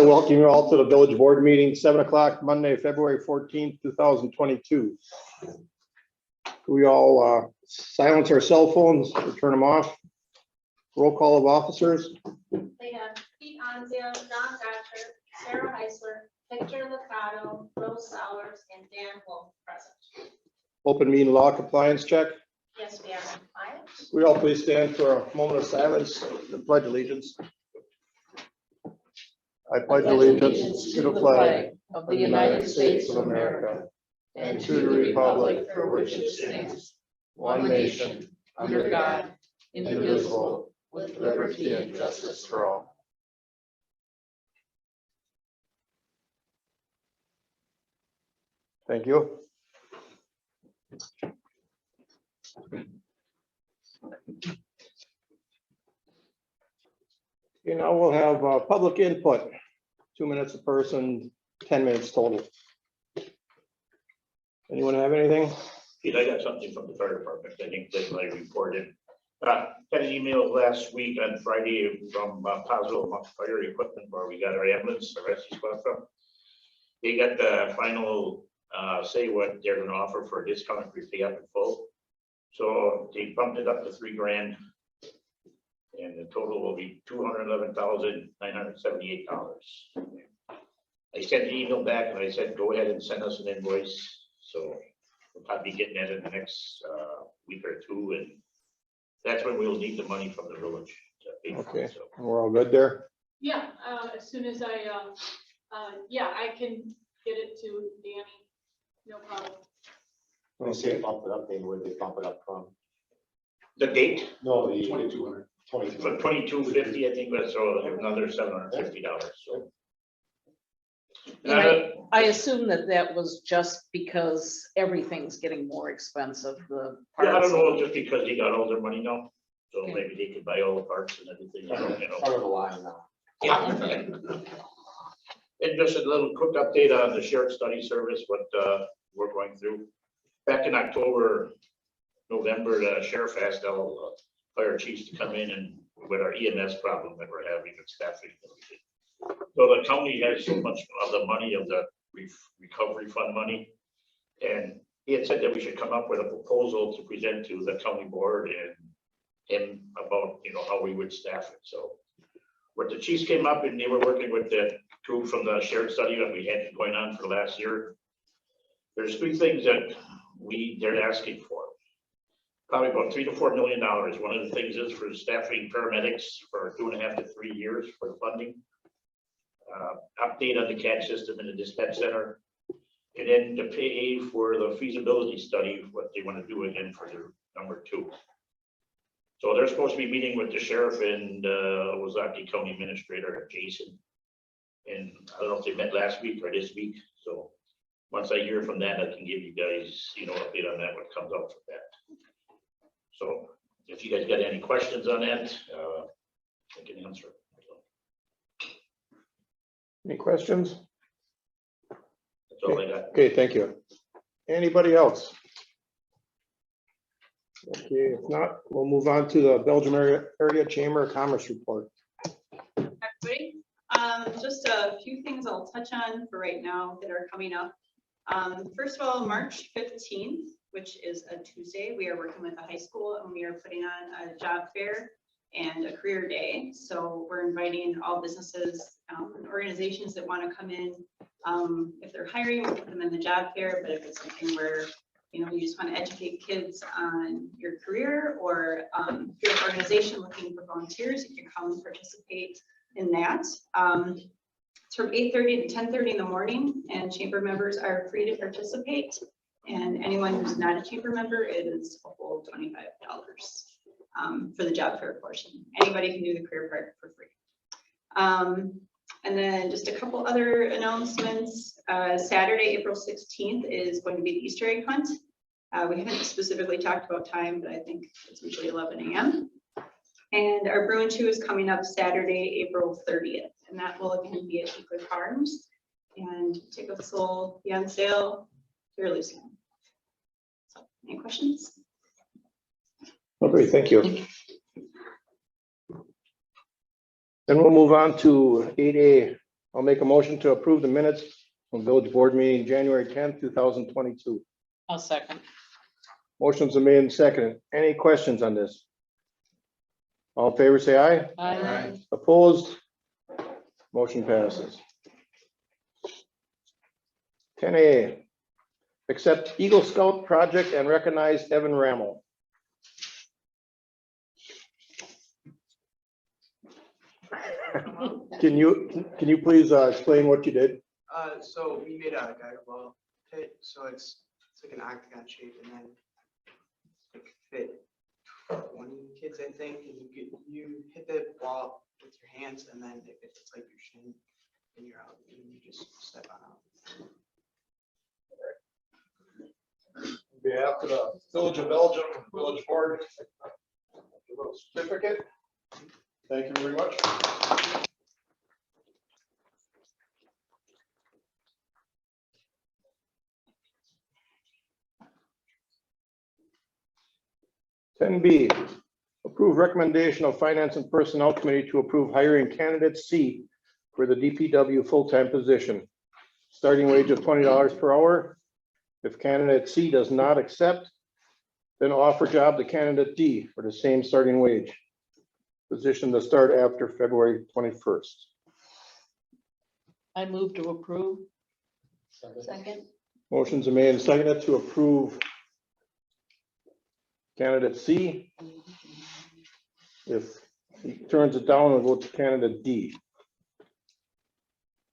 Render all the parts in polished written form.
Welcome you all to the village board meeting, 7 o'clock, Monday, February 14th, 2022. We all silence our cell phones or turn them off. Roll call of officers. They have Pete Onzio, John Gotcher, Sarah Heisler, Victor Licado, Rose Sowers, and Dan Wolf present. Open meeting law compliance check. Yes, we are compliant. We all please stand for a moment of silence and pledge allegiance. I pledge allegiance to the flag of the United States of America and to the republic for which it stands, one nation, under God, indivisible, with liberty and justice for all. Thank you. Okay, now we'll have public input. 2 minutes a person, 10 minutes total. Anyone have anything? Pete, I got something from the fire department. I think that I reported. Got an email last week on Friday from Posville Fire Equipment where we got our ambulance, the rescue squad from. They got the final say what they're going to offer for a discount if we pay up in full. So they bumped it up to $3,000, and the total will be $211,978. I sent an email back and I said, go ahead and send us an invoice. So we'll probably be getting that in the next week or two, and that's when we'll need the money from the village to pay for Okay, it. So we're all good there. Yeah, as soon as I can get it to Danny, no problem. When you say bump it up, then where they bump it up from? the date No, the 2,200. for $22.50, I think was, so another $750. So. And I assume that was just because everything's getting more expensive, the Yeah, I parts. don't know, just because they got all their money now, so Okay. maybe they could buy all the parts and everything, Part you know. of the line now. Yeah. And just a little quick update on the sheriff study service, what we're going through. Back in October, November, the sheriff asked all fire chiefs to come in and with our EMS problem that we're having with staffing and everything. So the county has so much of the money of the recovery fund money. And he had said that we should come up with a proposal to present to the county board and him about, how we would staff it. So what the chiefs came up and they were working with the crew from the shared study that we had going on for the last year. There's three things that they're asking for. Probably about $3 to $4 million. One of the things is for staffing paramedics for 2.5 to 3 years for funding. Update on the CAD system in the dispatch center. And then to pay for the feasibility study, what they want to do again for their number 2. So they're supposed to be meeting with the sheriff and Ozaki County Administrator Jason. And I don't know if they met last week or this week. So once I hear from that, I can give you guys, update on that, what comes out from that. So if you guys got any questions on that, I can answer. Any questions? That's all I got. Okay, thank you. Anybody else? Okay, if not, we'll move on to the Belgium Area Chamber of Commerce report. Everybody, just a few things I'll touch on for right now that are coming up. First of all, March 15th, which is a Tuesday, we are working with the high school and we are putting on a job fair and a career day. So we're inviting all businesses and organizations that want to come in. If they're hiring, we'll put them in the job fair, but if it's something where you just want to educate kids on your career, or if you're an organization looking for volunteers, you can come and participate in that. It's from 8:30 to 10:30 in the morning, and chamber members are free to participate. And anyone who's not a chamber member, it is a whole $25 for the job fair portion. Anybody can do the career part for free. And then just a couple other announcements. Saturday, April 16th is going to be the Easter egg hunt. We haven't specifically talked about time, but I think it's usually 11 a.m. And our Brew and Chew is coming up Saturday, April 30th. And that will again be at Equid Farms. And tickets will be on sale fairly soon. So, any questions? Okay, thank you. Then we'll move on to 8A, I'll make a motion to approve the minutes from village board meeting, January 10th, 2022. I'll second. Motion's been made and seconded. Any questions on this? All in favor, say aye. Aye. Opposed? Motion passes. 10A, accept Eagle Scout project and recognize Evan Rammel. Can you please explain what you did? So we made a guide wall pit, so it's like an octagon shape and then like fit 20 kids, I think, and you hit the wall with your hands and then if it's like your shin, then you're out and you just step on out. On behalf of the Village of Belgium, Village Board, certificate. Thank you very much. Ten B, approve recommendation of Finance and Personnel Committee to approve hiring candidate C for the DPW full-time position. Starting wage of $20 per hour. If candidate C does not accept, then offer job to candidate D for the same starting wage. Position to start after February 21st. I move to approve. Second. Motion's are made and seconded to approve candidate C. If he turns it down, we'll go to candidate D.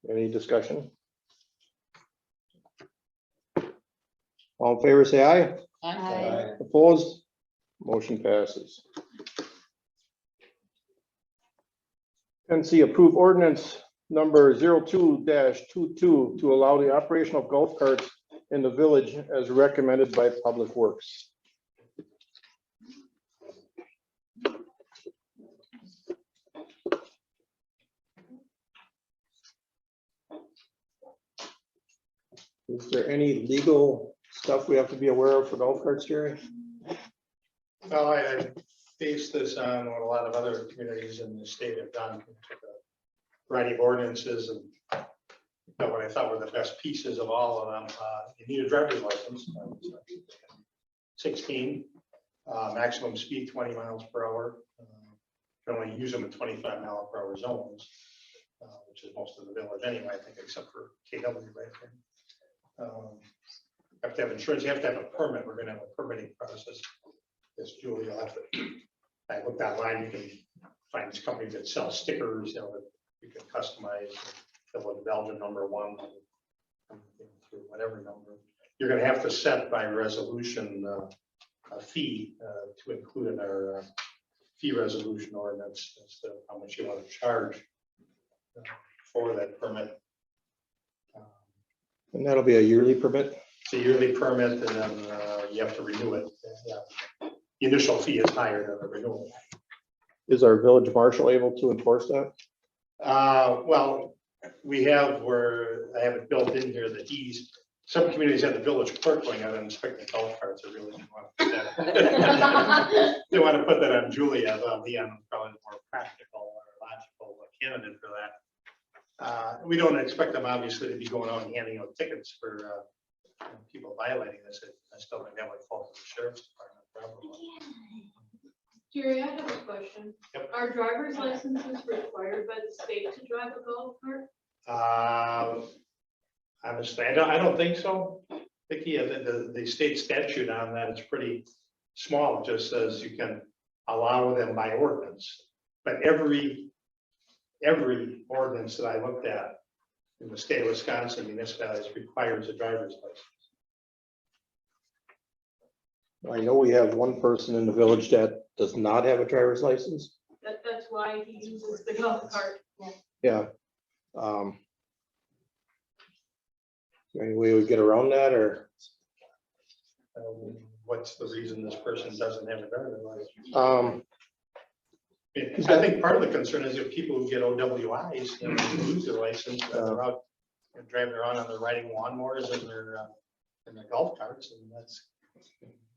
Any discussion? All in favor, say aye. Aye. Opposed? Motion passes. 10C, approve ordinance number 02-22 to allow the operation of golf carts in the village as recommended by Public Works. Is there any legal stuff we have to be aware of for golf carts, Jerry? Well, I based this on what a lot of other communities in the state have done. Took a variety of ordinances and what I thought were the best pieces of all of them. You need a driver's license. 16, maximum speed 20 miles per hour. Can only use them in 25-mile-per-hour zones, which is most of the village anyway, I think, except for KW right there. Have to have insurance. You have to have a permit. We're going to have a permitting process. Yes, Julie, you'll have to. I looked online. You can find these companies that sell stickers. You know, that you can customize. The Belgian number 1 through whatever number. You're going to have to set by resolution a fee to include in our fee resolution ordinance as to how much you want to charge for that permit. And that'll be a yearly permit? It's a yearly permit, and then you have to renew it. Yeah. The initial fee is higher than the renewal. Is our village marshal able to enforce that? Well, we have where I have it built in here that some communities have the village clerk going out and inspecting golf carts. I really don't want to put that. They want to put that on Julia. Leon probably more practical or logical candidate for that. We don't expect them obviously to be going out and handing out tickets for people violating this. I still think that would fall to the sheriff's department probably. Jerry, I have a question. Yep. Are driver's licenses required by the state to drive a golf cart? Honestly, I don't think so. Vicky, the state statute on that is pretty small. It just says you can allow them by ordinance. But every ordinance that I looked at in the state of Wisconsin municipalities requires a driver's license. I know we have one person in the village that does not have a driver's license. That's why he uses the golf cart. Yeah. Any way we get around that, or? What's the reason this person doesn't have a driver's license? Um, I think part of the concern is if people who get OWIs, you know, lose their license, they're out driving around on their riding lawnmowers and their golf carts, and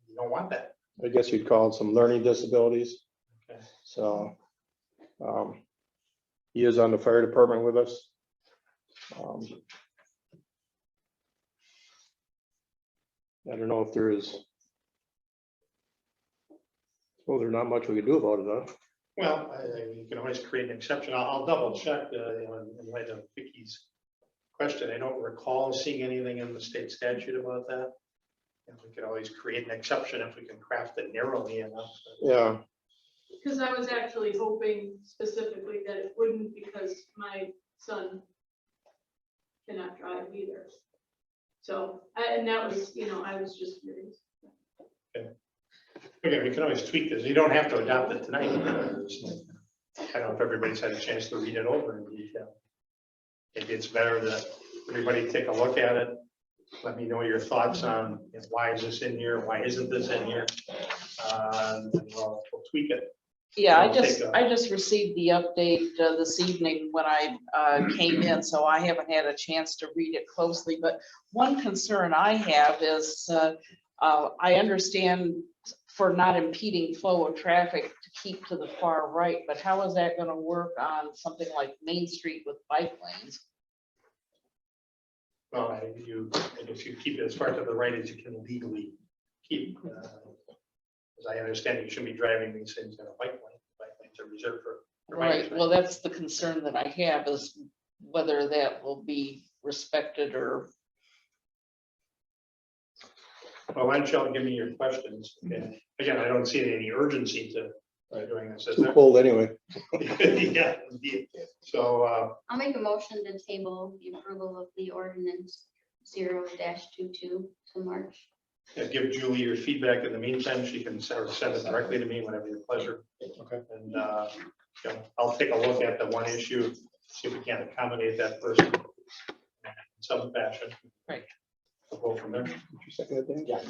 you don't want that. I guess you'd call it some learning disabilities. Okay. So he is on the fire department with us. I don't know if there is. Well, there's not much we can do about it, huh? Well, you can always create an exception. I'll double check, in light of Vicky's question. I don't recall seeing anything in the state statute about that. And we could always create an exception if we can craft it narrowly enough. Yeah, Because I was actually hoping specifically that it wouldn't, because my son cannot drive either. So, and that was, I was just curious. Okay, we can always tweak this. You don't have to adopt it tonight. I don't know if everybody's had a chance to read it over in detail. Maybe it's better that everybody take a look at it. Let me know your thoughts on why is this in here? Why isn't this in here? And we'll tweak it. Yeah, We'll take I just received the update this evening when I came in, so I haven't had a chance to read it closely. But one concern I have is I understand for not impeding flow of traffic to keep to the far right, but how is that going to work on something like Main Street with bike lanes? Well, if you keep it as far to the right as you can legally keep. As I understand, you shouldn't be driving these things in a bike lane. Bike lanes are reserved for Right, bikes, well, that's the concern that I have, is whether that will be respected or. Well, why don't y'all give me your questions? And again, I don't see any urgency to doing this. is too there? cold anyway. Yeah, indeed. So, I'll make a motion to table the approval of the ordinance 0-22 to March. give Julie your feedback in the meantime. She can send it directly to me whenever your pleasure. Okay. And I'll take a look at the one issue, see if we can accommodate that person in some fashion. Right. We'll go from there. Yeah.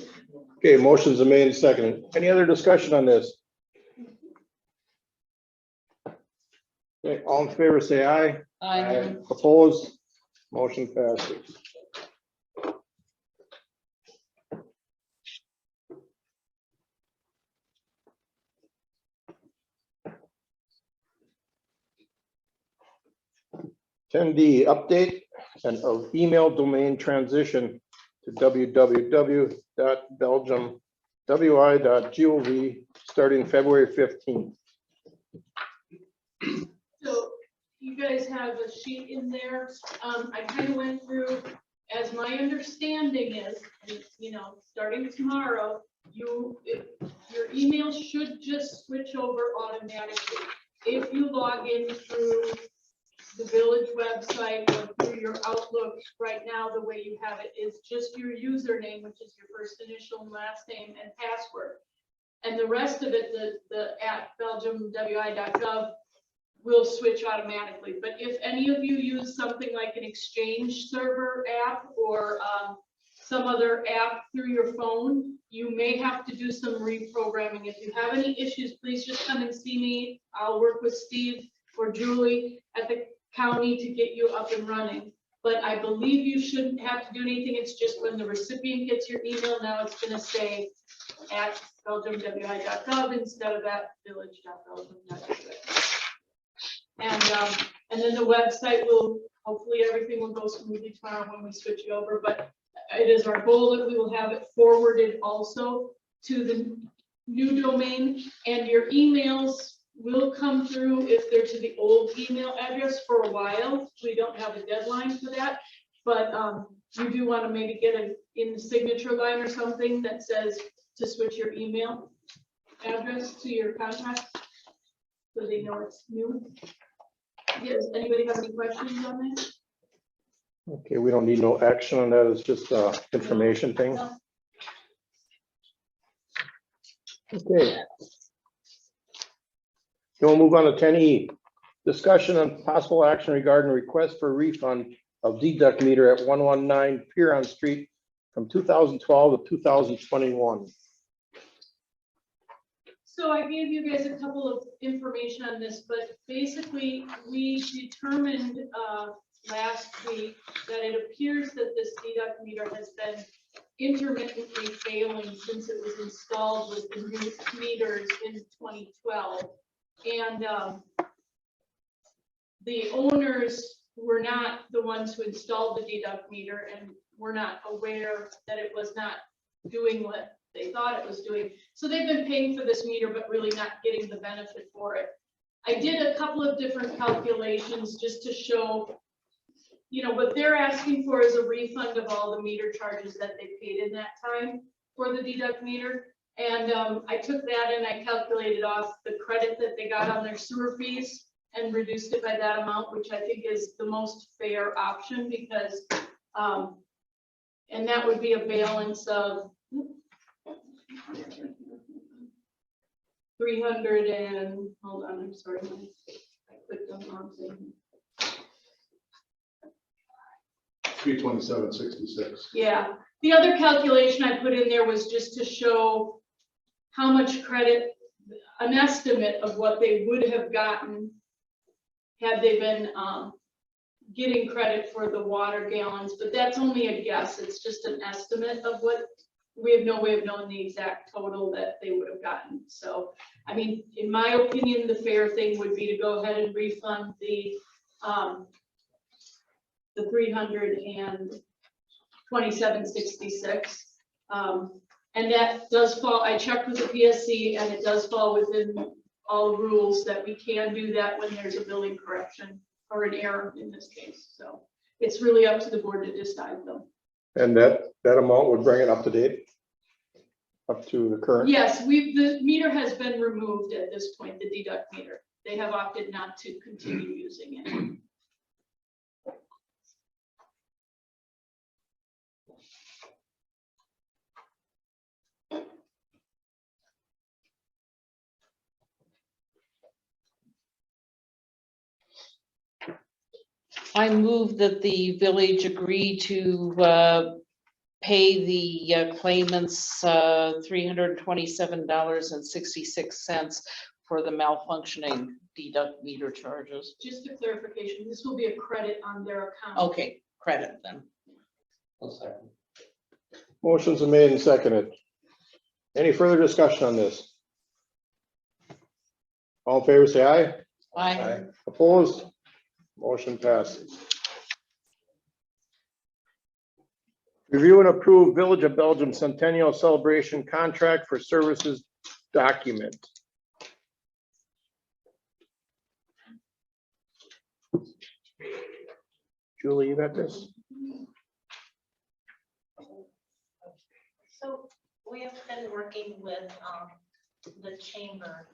Okay, motions are made and seconded. Any other discussion on this? Okay, all in favor, say aye. Opposed? Motion passes. Ten D, update and of email domain transition to www.belgiumwi.gov starting February 15th. So you guys have a sheet in there. I kind of went through, as my understanding is, starting tomorrow, your email should just switch over automatically. If you log in through the village website or through your Outlook, right now, the way you have it is just your username, which is your first initial and last name and password. And the rest of it, the at belgiumwi.gov will switch automatically. But if any of you use something like an Exchange server app or some other app through your phone, you may have to do some reprogramming. If you have any issues, please just come and see me. I'll work with Steve or Julie at the county to get you up and running. But I believe you shouldn't have to do anything. It's just when the recipient gets your email, now it's going to say at belgiumwi.gov instead of at village.belgium.gov. And then the website will, hopefully everything will go smoothly tomorrow when we switch it over, but it is our goal that we will have it forwarded also to the new domain, and your emails will come through if they're to the old email address for a while. We don't have a deadline for that, but you do want to maybe get in the signature line or something that says to switch your email address to your contact so they know it's new. Does anybody have any questions on that? Okay, we don't need no action on that. It's just information thing. No. Okay. We'll move on to 10E. Discussion on possible action regarding request for refund of deduct meter at 119 Piron Street from 2012 to 2021. So I gave you guys a couple of information on this, but basically we determined last week that it appears that this deduct meter has been intermittently failing since it was installed with the new meters in 2012. And the owners were not the ones who installed the deduct meter and were not aware that it was not doing what they thought it was doing. So they've been paying for this meter, but really not getting the benefit for it. I did a couple of different calculations just to show, you know, what they're asking for is a refund of all the meter charges that they paid in that time for the deduct meter. And I took that and I calculated off the credit that they got on their sewer fees and reduced it by that amount, which I think is the most fair option because, and that would be a balance of 300 and, hold on, I'm sorry. I clicked on the wrong thing. 327.66. Yeah, the other calculation I put in there was just to show how much credit, an estimate of what they would have gotten had they been getting credit for the water gallons, but that's only a guess. It's just an estimate of what, we have no way of knowing the exact total that they would have gotten. So, I mean, in my opinion, the fair thing would be to go ahead and refund the 327.66. And that does fall, I checked with the PSC and it does fall within all rules that we can do that when there's a billing correction or an error in this case. So it's really up to the board to decide though. And that amount would bring it up to date? Up to the current? Yes, the meter has been removed at this point, the deduct meter. They have opted not to continue using it. I move that the village agree to pay the claimants $327.66 for the malfunctioning deduct meter charges. Just a clarification, this will be a credit on their account. Okay, credit then. Motion's been made and seconded. Any further discussion on this? All in favor, say aye. Aye. Opposed? Motion passes. Review and approve Village of Belgium Centennial Celebration Contract for Services document. Julie, you got this? So we have been working with the chamber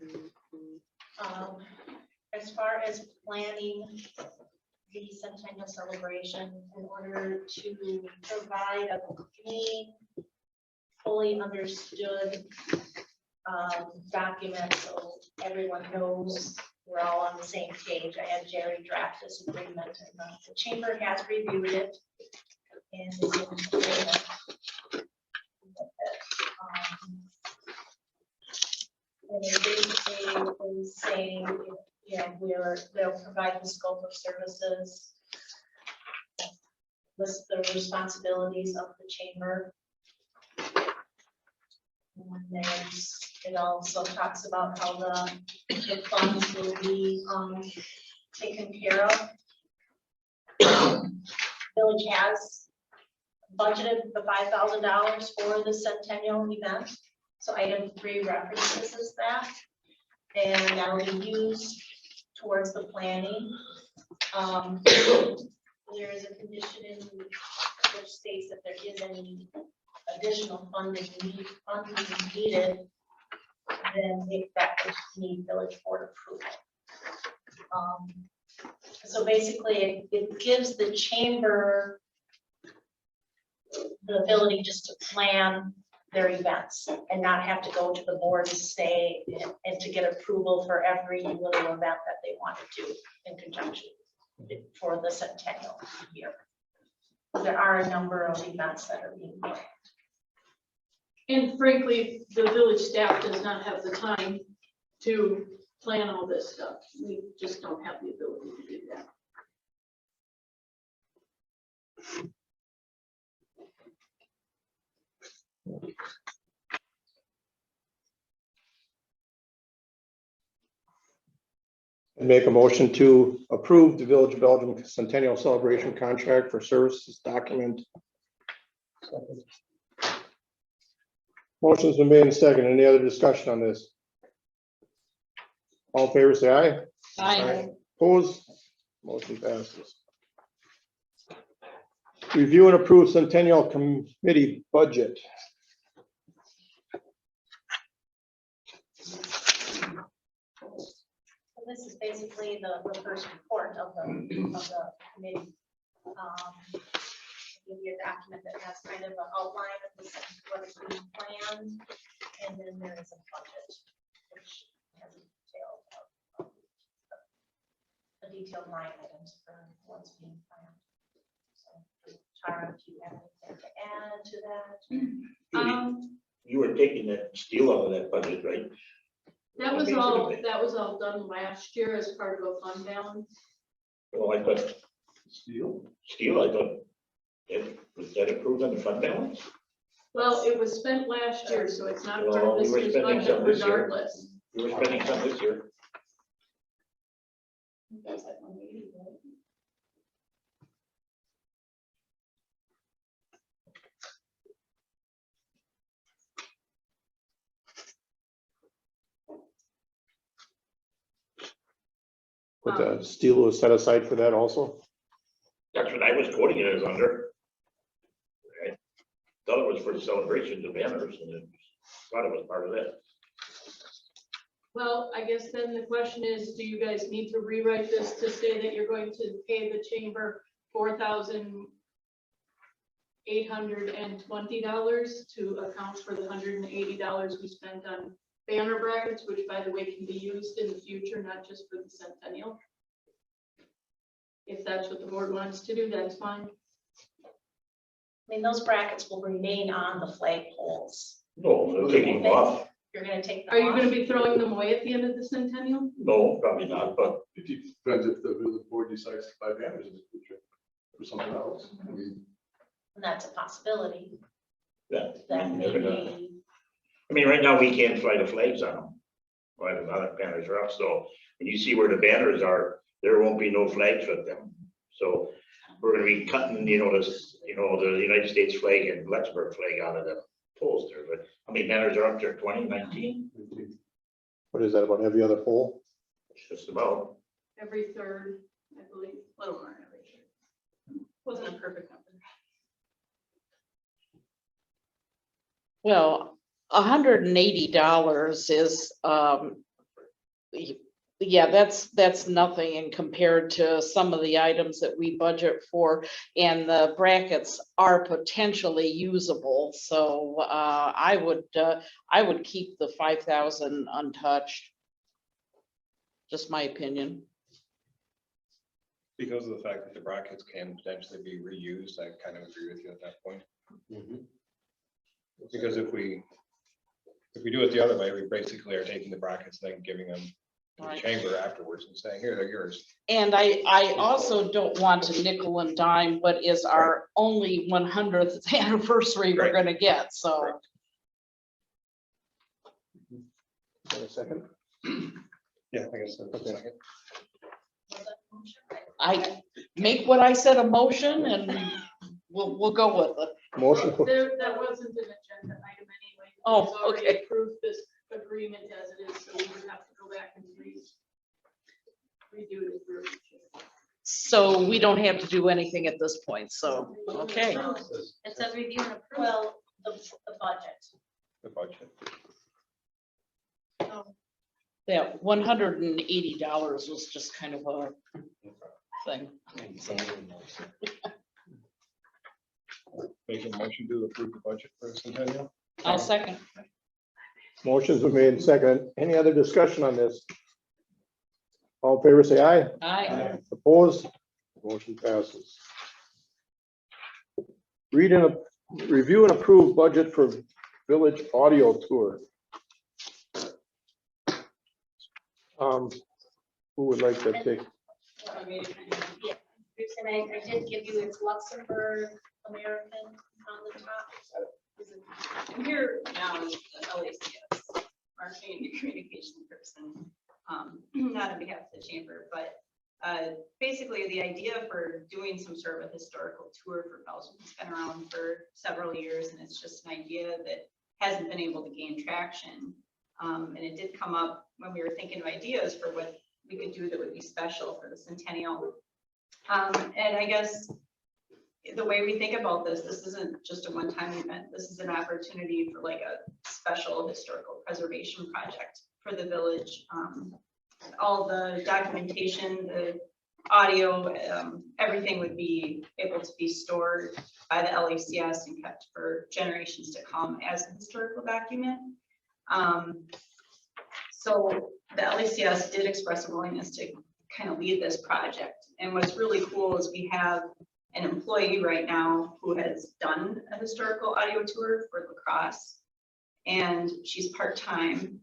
as far as planning the centennial celebration in order to provide a clean, fully understood document so everyone knows we're all on the same page. I had Jerry draft this agreement and the chamber has reviewed it and is in agreement. And they basically is saying, you know, they'll provide the scope of services, list the responsibilities of the chamber. And then it also talks about how the funds will be taken care of. Village has budgeted the $5,000 for the centennial event. So item 3 references that, and that will be used towards the planning. There is a condition in which states that there is any additional funding needed, then that would need village board approval. So basically, it gives the chamber the ability just to plan their events and not have to go to the board to say and to get approval for every little event that they want to do in conjunction for the centennial year. There are a number of events that are being planned. And frankly, the village staff does not have the time to plan all this stuff. We just don't have the ability to do that. Make a motion to approve the Village of Belgium Centennial Celebration Contract for Services Document. Motion's been made and second. Any other discussion on this? All in favor, say aye. Aye. Opposed? Motion passes. Review and approve Centennial Committee budget. So this is basically the first report of the committee. Give you a document that has kind of an outline of this, what is being planned, and then there is a budget, which has a detailed line items for what's being planned. So, Tara, do you have anything to add to that? You were taking that steel out of that budget, right? That was all done last year as part of a fund balance. Well, I thought. Steel, I thought. Was that approved on the fund balance? Well, it was spent last year, so it's not part Well, of this we were year's spending budget some this year. regardless. You were spending some this year. That's at 180, right? But the steel was set aside for that also. That's what I was quoting it as under. I thought it was for the celebration of banners and it thought it was part of that. Well, I guess then the question is, do you guys need to rewrite this to say that you're going to pay the chamber $4,820 to account for the $180 we spent on banner brackets, which by the way can be used in the future, not just for the centennial? If that's what the board wants to do, that's fine. I mean, those brackets will remain on the flag poles. No, they're taking them off. You're gonna take them Are you off. gonna be throwing them away at the end of the centennial? No, probably not, but It depends if the village board decides to buy banners in the future or something else. I mean, And that's a possibility. yeah. That may Never know. be, I mean, right now, we can't fly the flags on them. Why the other banners are up, so when you see where the banners are, there won't be no flags with them. So we're gonna be cutting, the United States flag and Luxembourg flag out of the poles there, but how many banners are up there, 20, 19? What is that about every other pole? Just about. Every third, I believe. A little more every year. Wasn't a perfect number. Well, $180 is, yeah, that's nothing in compared to some of the items that we budget for. And the brackets are potentially usable, so I would keep the 5,000 untouched. Just my opinion. Because of the fact that the brackets can potentially be reused, I kind of agree with you at that point. Because if we do it the other way, we basically are taking the brackets, then giving them to the Right. chamber afterwards and saying, here, they're yours. And I also don't want to nickel and dime, but is our only 100th anniversary we're Right. gonna get, so. Correct. Wait a second. Yeah, I guess that's a second. I make what I said a motion and we'll go with it. Motion, That wasn't an agenda item anyway. Oh, It's already okay. Approved this agreement as it is, so we would have to go back and redo it. So we don't have to do anything at this point, so, okay. It says review and approve. well, the budget. The budget. That $180 was just kind of a thing. Make a motion to approve the budget for the centennial. I'll second. motion's been made and seconded. Any other discussion on this? All in favor, say aye. Aye. Opposed? Motion passes. Review and approve budget for village audio tour. Who would like to take? And I did give you, it's Luxembourg, American on the top. I'm here now as the LACS, marketing and communication person. not on behalf of the chamber, but basically the idea for doing some sort of a historical tour for Belgium has been around for several years, and it's just an idea that hasn't been able to gain traction. And it did come up when we were thinking of ideas for what we could do that would be special for the centennial. And I guess the way we think about this isn't just a one-time event. This is an opportunity for like a special historical preservation project for the village. All the documentation, the audio, everything would be able to be stored by the LACS and kept for generations to come as a historical document. So the LACS did express a willingness to kind of lead this project. And what's really cool is we have an employee right now who has done a historical audio tour for La Crosse, and she's part-time.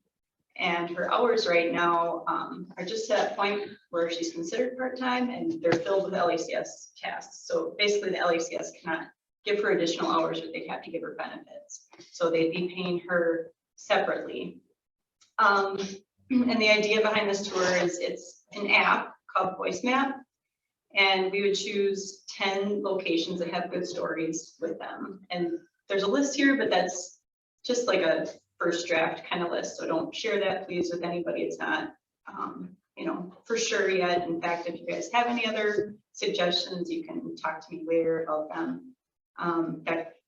And her hours right now are just at that point where she's considered part-time, and they're filled with LACS tasks. So basically the LACS cannot give her additional hours, but they'd have to give her benefits. So they'd be paying her separately. And the idea behind this tour is it's an app called Voice Map. And we would choose 10 locations that have good stories with them. And there's a list here, but that's just like a first draft kind of list. So don't share that, please, with anybody. It's not, you know, for sure yet. In fact, if you guys have any other suggestions, you can talk to me later about them.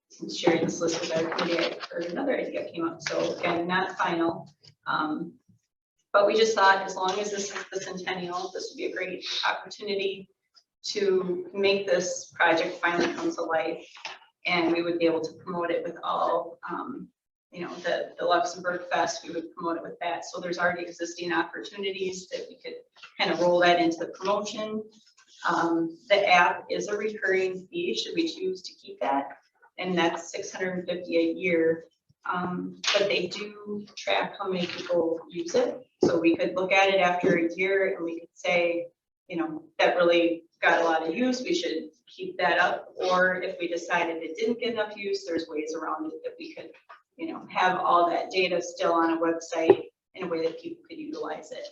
Since sharing this list with our committee, I heard another idea came up. So again, not final. But we just thought as long as this is the centennial, this would be a great opportunity to make this project finally come to life, and we would be able to promote it with all, you know, the Luxembourg Fest, we would promote it with that. So there's already existing opportunities that we could kind of roll that into the promotion. The app is a recurring fee, should we choose to keep that, and that's $650 a year. But they do track how many people use it. So we could look at it after a year and we could say, you know, that really got a lot of use, we should keep that up. Or if we decided it didn't get enough use, there's ways around it that we could, you know, have all that data still on a website in a way that people could utilize it.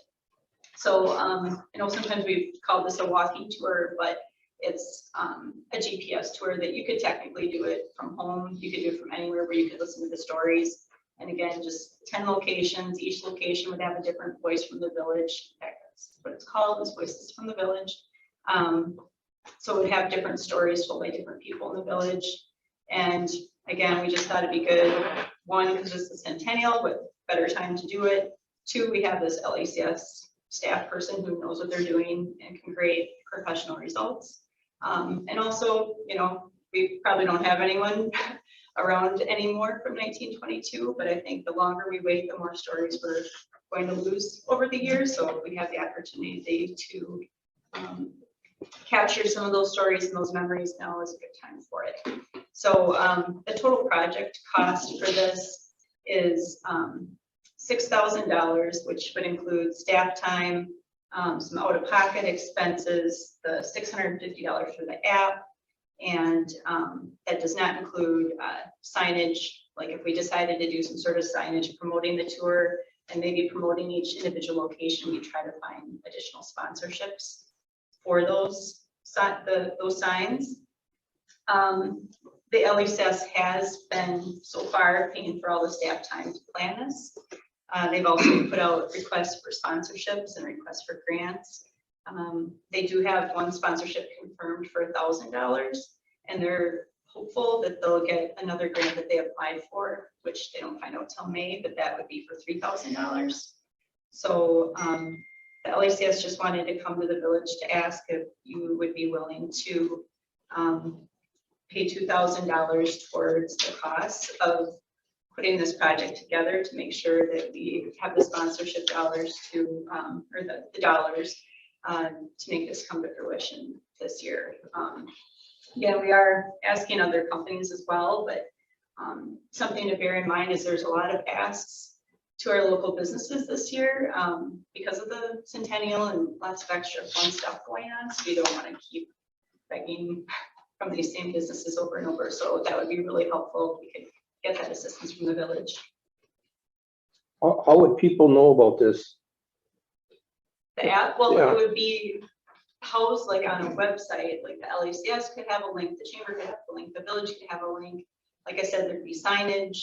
So I know sometimes we've called this a walking tour, but it's a GPS tour that you could technically do it from home. You could do it from anywhere where you could listen to the stories. And again, just 10 locations. Each location would have a different voice from the village. In fact, that's what it's called, is Voices from the Village. So it would have different stories told by different people in the village. And again, we just thought it'd be good. One, because it's the centennial, with better time to do it. Two, we have this LACS staff person who knows what they're doing and can create professional results. And also, you know, we probably don't have anyone around anymore from 1922, but I think the longer we wait, the more stories we're going to lose over the years. So if we have the opportunity to capture some of those stories and those memories, now is a good time for it. So the total project cost for this is $6,000, which would include staff time, some out-of-pocket expenses, the $650 for the app, and that does not include signage. Like if we decided to do some sort of signage promoting the tour and maybe promoting each individual location, we try to find additional sponsorships for those signs. The LACS has been so far paying for all the staff time to plan this. They've also put out requests for sponsorships and requests for grants. They do have one sponsorship confirmed for $1,000, and they're hopeful that they'll get another grant that they applied for, which they don't find out till May, but that would be for $3,000. So the LACS just wanted to come to the village to ask if you would be willing to pay $2,000 towards the cost of putting this project together, to make sure that we have the sponsorship dollars to, or the dollars to make this come to fruition this year. Yeah, we are asking other companies as well, but something to bear in mind is there's a lot of asks to our local businesses this year because of the centennial and lots of extra fun stuff going on. So we don't want to keep begging from these same businesses over and over. So that would be really helpful if we could get that assistance from the village. How would people know about this? The app, well, Yeah. it would be housed like on a website, like the LECS could have a link, the chamber could have a link, the village could have a link. Like I said, there'd be signage,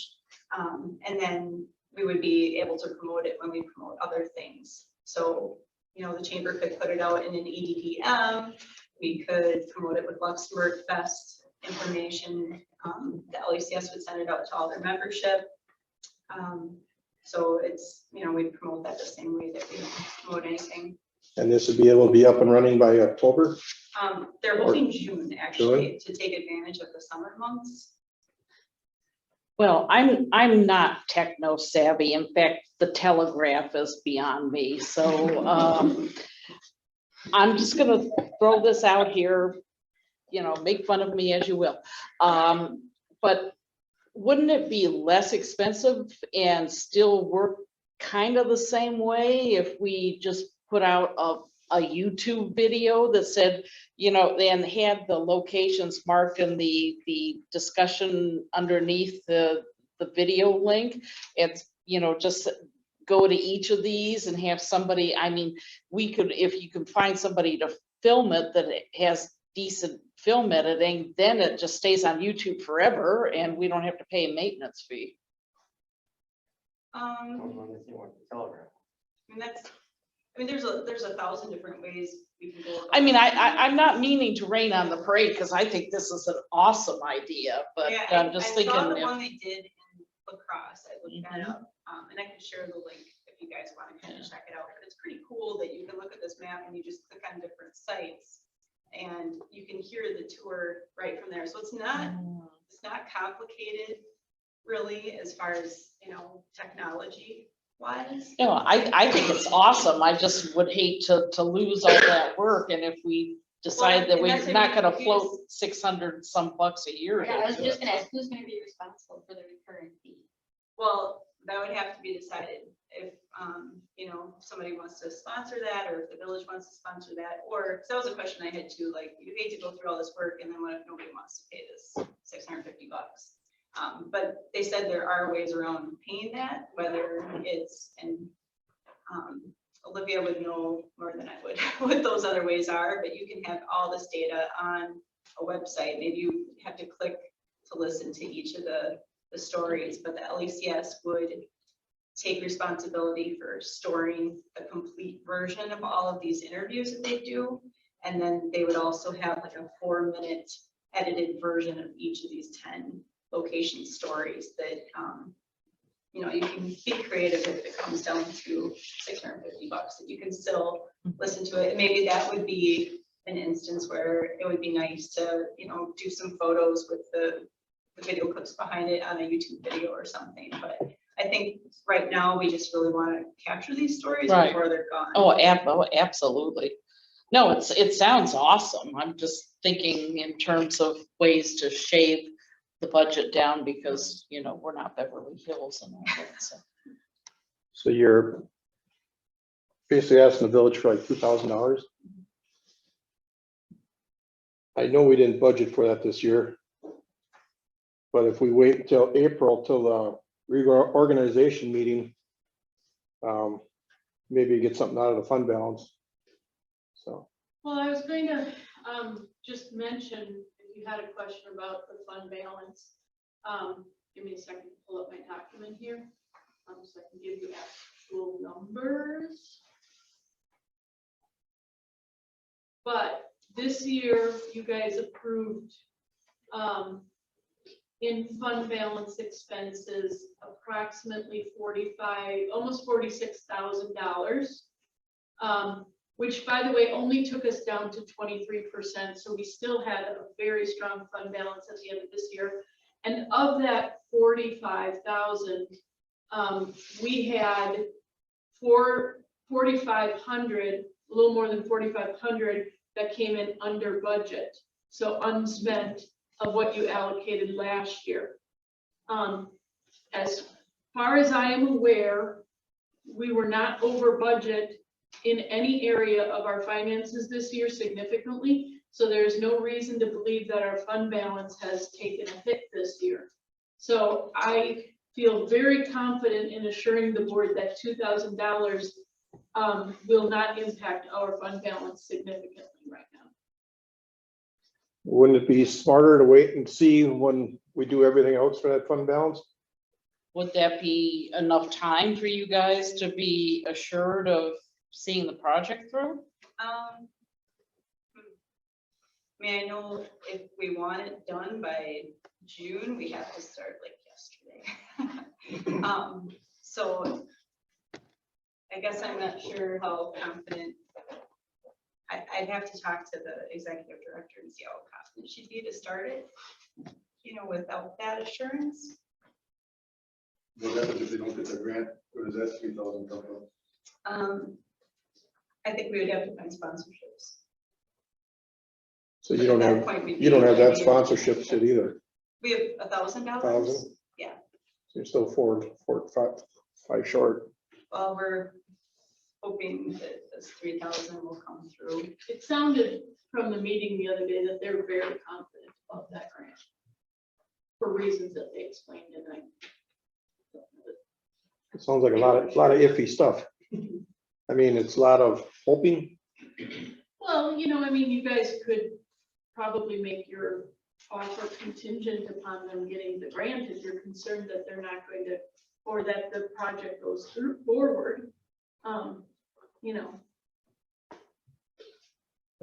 and then we would be able to promote it when we promote other things. So, you know, the chamber could put it out in an EDPM, we could promote it with Luxembourg Fest information. The LECS would send it out to all their membership. So it's, you know, we promote that the same way that we promote anything. And this would be able to be up and running by October? They're hoping June actually to take advantage of the summer months. Well, I'm not techno savvy. In fact, the telegraph is beyond me. So I'm just gonna throw this out here, you know, make fun of me as you will. But wouldn't it be less expensive and still work kind of the same way if we just put out a YouTube video that said, you know, and had the locations marked in the discussion underneath the video link? It's, you know, just go to each of these and have somebody, I mean, we could, if you can find somebody to film it that it has decent film editing, then it just stays on YouTube forever and we don't have to pay a maintenance fee. I mean, there's a thousand different ways we can go about I mean, it. I'm not meaning to rain on the parade because I think this is an awesome idea, but Yeah, I'm just I thinking. saw the if- one they did in lacrosse, I looked that up, and I can share the link if you guys want to kind of check it out, but it's pretty cool that you can look at this map and you just click on different sites and you can hear the tour right from there, so it's not complicated really as far as, you know, technology wise. You know, I think it's awesome. I just would hate to lose all that work. And if we decide that and we're that's what not you gonna use- float 600 some bucks a year. Yeah, I was into just it. gonna ask, who's gonna be responsible for the recurring fee? Well, that would have to be decided if, you know, somebody wants to sponsor that, or if the village wants to sponsor that, or, because that was a question I had too, like, you hate to go through all this work, and then what if nobody wants to pay this $650? But they said there are ways around paying that, whether it's, and Olivia would know more than I would what those other ways are, but you can have all this data on a website. Maybe you have to click to listen to each of the stories, but the LECS would take responsibility for storing the complete version of all of these interviews that they do. And then they would also have like a 4-minute edited version of each of these 10 location stories that, you know, you can be creative if it comes down to $650, that you can still listen to it. And maybe that would be an instance where it would be nice to, you know, do some photos with the video clips behind it on a YouTube video or something. But I think right now we just really want to capture these stories Right. before they're gone. Oh, absolutely. No, it sounds awesome. I'm just thinking in terms of ways to shave the budget down because, you know, we're not Beverly Hills and all that, so. So you're basically asking the village for like $2,000? I know we didn't budget for that this year. But if we wait until April, till the reorganization meeting, maybe get something out of the fund balance. So, Well, I was going to just mention, if you had a question about the fund balance, give me a second to pull up my document here, so I can give you actual numbers. But this year, you guys approved in fund balance expenses approximately almost $46,000. Which, by the way, only took us down to 23%. So we still had a very strong fund balance at the end of this year. And of that 45,000, we had 4,500, a little more than 4,500 that came in under budget. So unspent of what you allocated last year. As far as I am aware, we were not over budget in any area of our finances this year significantly. So there's no reason to believe that our fund balance has taken a hit this year. So I feel very confident in assuring the board that $2,000 will not impact our fund balance significantly right now. Wouldn't it be smarter to wait and see when we do everything else for that fund balance? Would that be enough time for you guys to be assured of seeing the project through? I mean, I know if we want it done by June, we have to start like yesterday. So I guess I'm not sure how confident. I'd have to talk to the executive director and see how confident she'd be to start it, you know, without that assurance. What happens if they don't get the grant? Where does that 3,000 come from? I think we would have to find sponsorships. So you don't At that have, point, we'd you don't be- have that sponsorship shit either. We have $1,000. Thousand? Yeah. So you're still five short. Well, we're hoping that this 3,000 will come through. It sounded from the meeting the other day that they're very confident about that grant for reasons that they explained tonight. It sounds like a lot of iffy stuff. I mean, it's a lot of hoping. Well, you know, I mean, you guys could probably make your offer contingent upon them getting the grant if you're concerned that they're not going to, or that the project goes forward. You know,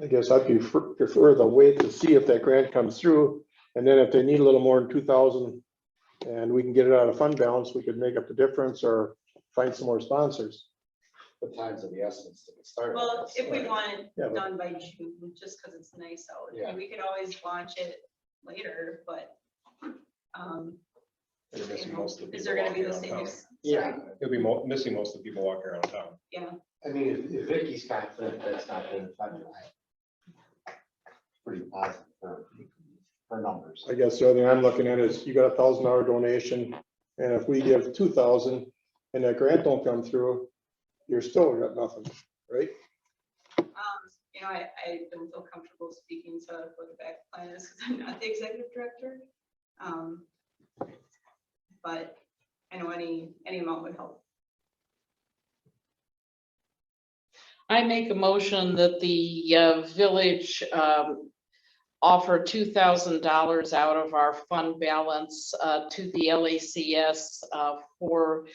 I guess I'd prefer the wait to see if that grant comes through. And then if they need a little more than 2,000 and we can get it out of fund balance, we could make up the difference or find some more sponsors. The times of the essence to get started. Well, if we want it Yeah, but- done by June, just because it's nice out, Yeah. we could always launch it later, but. You're missing most of the Is people there gonna be walking the around same? town. Yeah, You'll be missing most of the people walking around town. Yeah, I mean, if Vicky's confident that's not being funded, pretty positive for numbers. I guess the other thing I'm looking at is you got $1,000 donation. And if we give 2,000 and that grant don't come through, you're still got nothing, right? you know, I don't feel comfortable speaking to what the back plan is because I'm not the executive director. But I know any amount would help. I make a motion that the village offer $2,000 out of our fund balance to the LACS for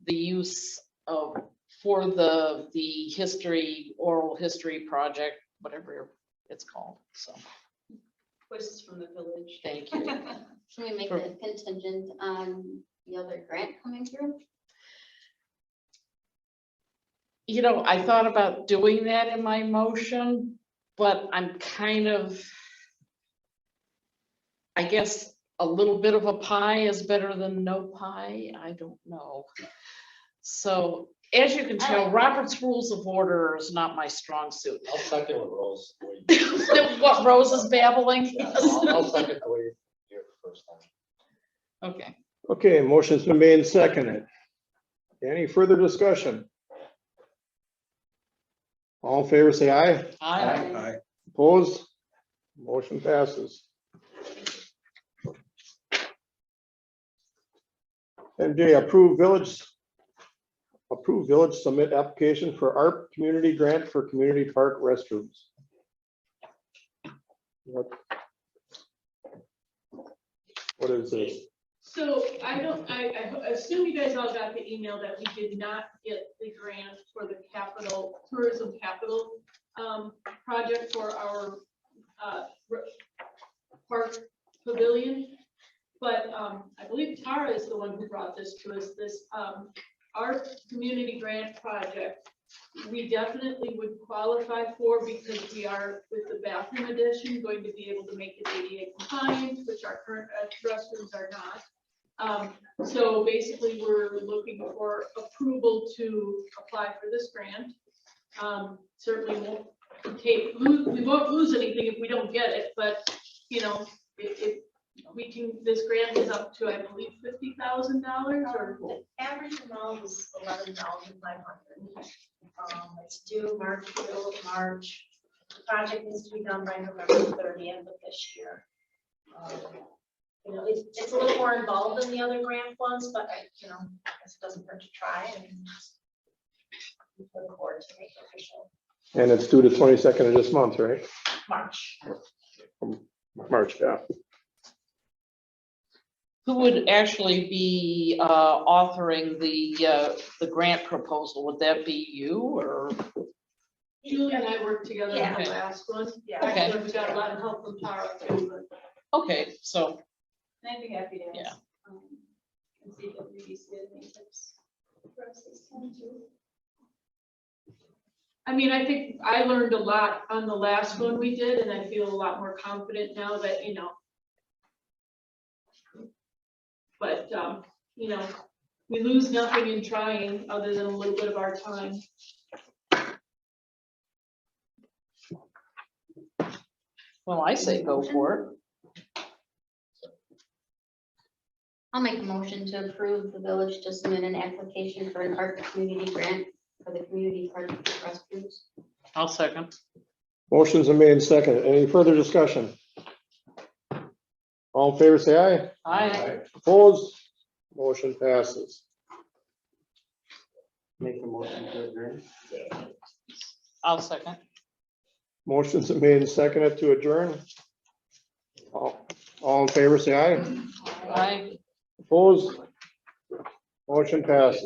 the use of, for the oral history project, whatever it's called. So, Wishes from the village. thank you. Can we make it contingent on the other grant coming through? You know, I thought about doing that in my motion, but I'm kind of, I guess, a little bit of a pie is better than no pie. I don't know. So as you can tell, Robert's Rules of Order is not my strong suit. I'll second what Rose. What Rose is babbling? Yeah, I'll second the way you did it the first time. Okay. Okay, motion's been made and seconded. Any further discussion? All in favor, say aye. I Opposed? Motion passes. And J, approve village submit application for ARP community grant for community park restrooms. What is this? so I assume you guys all got the email that we did not get the grant for the tourism capital project for our park pavilion. But I believe Tara is the one who brought this to us, this our community grant project. We definitely would qualify for because we are, with the bathroom addition, going to be able to make it ADA compliant, which our current restrooms are not. So basically, we're looking for approval to apply for this grant. Certainly we won't lose anything if we don't get it, but you know, if we can, this grant is up to, I believe, $50,000 or. The average amount is $11,500. It's due March, middle of March. The project needs to be done by November 30th of this year. You know, it's a little more involved than the other grant ones, but you know, I guess it doesn't hurt to try. And for the board to make official And it's due the 22nd of this month, right? March. March, yeah. Who would actually be authoring the grant proposal? Would that be you or? Julie and I worked together on the Yeah. last one. Yeah. Actually, we got a lot of help from Tara too, but. Okay, so, And I'd be happy to Yeah. ask. And see if maybe see any tips for us this time too. I mean, I think I learned a lot on the last one we did, and I feel a lot more confident now that, you know. But, you know, we lose nothing in trying other than a little bit of our time. well, I say go for it. I'll make a motion to approve the village to submit an application for an art community grant for the community park restrooms. I'll second. Motion's been made and seconded. Any further discussion? All in favor, say aye. I, Opposed? Motion passes. Make a motion to adjourn. I'll second. Motion's been made and seconded to adjourn. All in favor, say aye. I. Opposed? Motion passes.